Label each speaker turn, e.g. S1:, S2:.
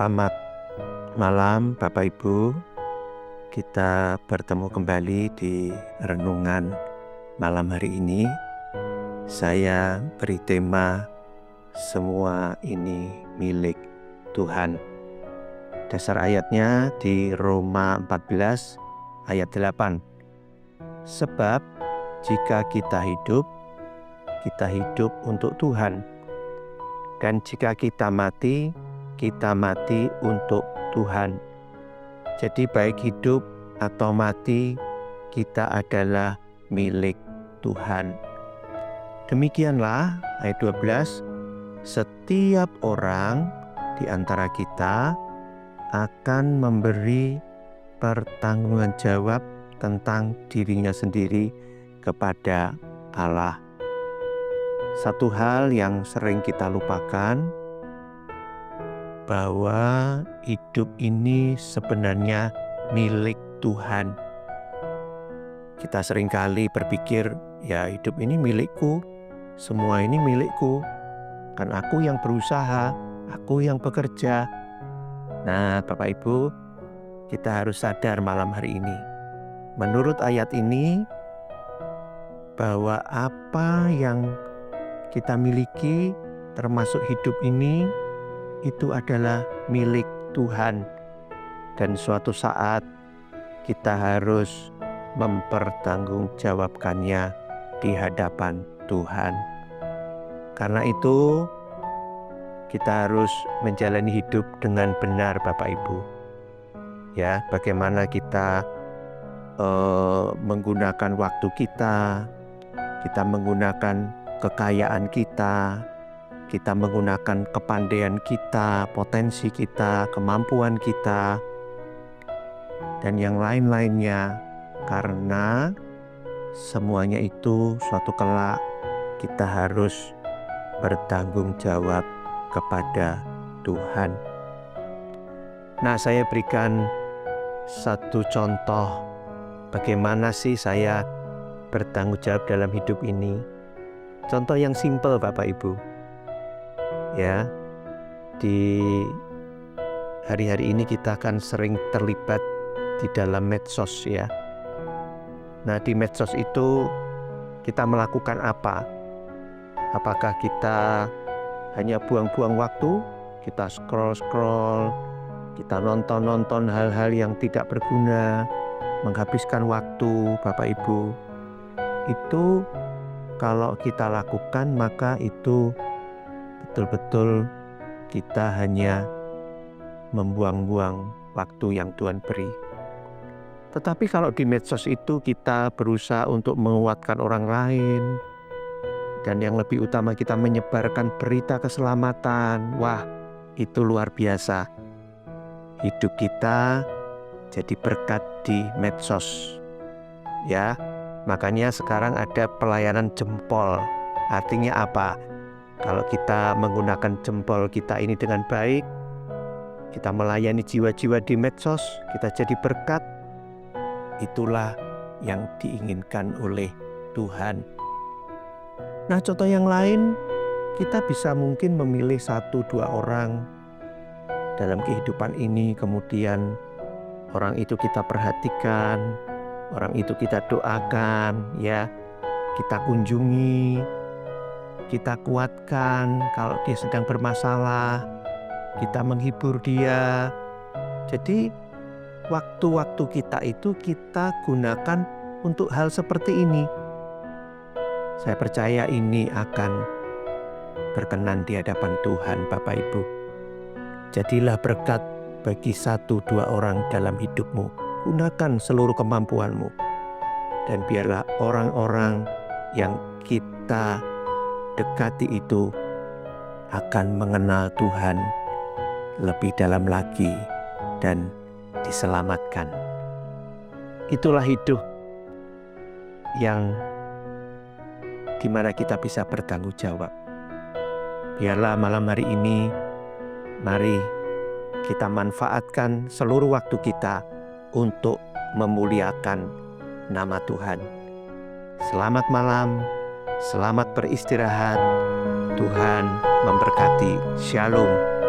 S1: Selamat malam Bapak Ibu. Kita bertemu kembali di renungan malam hari ini. Saya beri tema semua ini milik Tuhan. Dasar ayatnya di Roma 14 ayat 8. Sebab jika kita hidup untuk Tuhan. Dan jika kita mati untuk Tuhan. Jadi baik hidup atau mati, kita adalah milik Tuhan. Demikianlah ayat 12, setiap orang di antara kita akan memberi pertanggungjawab tentang dirinya sendiri kepada Allah. Satu hal yang sering kita lupakan, bahwa hidup ini sebenarnya milik Tuhan. Kita seringkali berpikir, ya hidup ini milikku, semua ini milikku, kan aku yang berusaha, aku yang bekerja. Nah Bapak Ibu, kita harus sadar malam hari ini, menurut ayat ini, bahwa apa yang kita miliki termasuk hidup ini, itu adalah milik Tuhan, dan suatu saat kita harus mempertanggungjawabkannya di hadapan Tuhan. Karena itu kita harus menjalani hidup dengan benar Bapak Ibu. Ya, bagaimana kita menggunakan waktu kita menggunakan kekayaan kita menggunakan kepandaian kita, potensi kita, kemampuan kita, dan yang lain-lainnya. Karena semuanya itu suatu kelak kita harus bertanggung jawab kepada Tuhan. Nah, saya berikan satu contoh bagaimana sih saya bertanggung jawab dalam hidup ini. Contoh yang simpel Bapak Ibu. Ya, di hari-hari ini kita akan sering terlibat di dalam medsos ya. Nah, di medsos itu kita melakukan apa? Apakah kita hanya buang-buang waktu? Kita scroll, kita nonton hal-hal yang tidak berguna, menghabiskan waktu Bapak Ibu. Itu kalau kita lakukan, maka itu betul-betul kita hanya membuang-buang waktu yang Tuhan beri. Tetapi kalau di medsos itu kita berusaha untuk menguatkan orang lain, dan yang lebih utama kita menyebarkan berita keselamatan. Wah, itu luar biasa. Hidup kita jadi berkat di medsos. Ya, makanya sekarang ada pelayanan jempol. Artinya apa? Kalau kita menggunakan jempol kita ini dengan baik, kita melayani jiwa-jiwa di medsos, kita jadi berkat. Itulah yang diinginkan oleh Tuhan. Nah, contoh yang lain, kita bisa mungkin memilih 1-2 orang dalam kehidupan ini, kemudian orang itu kita perhatikan, orang itu kita doakan, ya, kita kunjungi, kita kuatkan kalau dia sedang bermasalah, kita menghibur dia. Jadi waktu-waktu kita itu kita gunakan untuk hal seperti ini. Saya percaya ini akan berkenan di hadapan Tuhan Bapak Ibu. Jadilah berkat bagi 1-2 orang dalam hidupmu. Gunakan seluruh kemampuanmu. Dan biarlah orang-orang yang kita dekati itu akan mengenal Tuhan lebih dalam lagi dan diselamatkan. Itulah hidup yang dimana kita bisa bertanggung jawab. Biarlah malam hari ini, mari kita manfaatkan seluruh waktu kita untuk memuliakan nama Tuhan. Selamat malam. Selamat beristirahat. Tuhan memberkati. Shalom.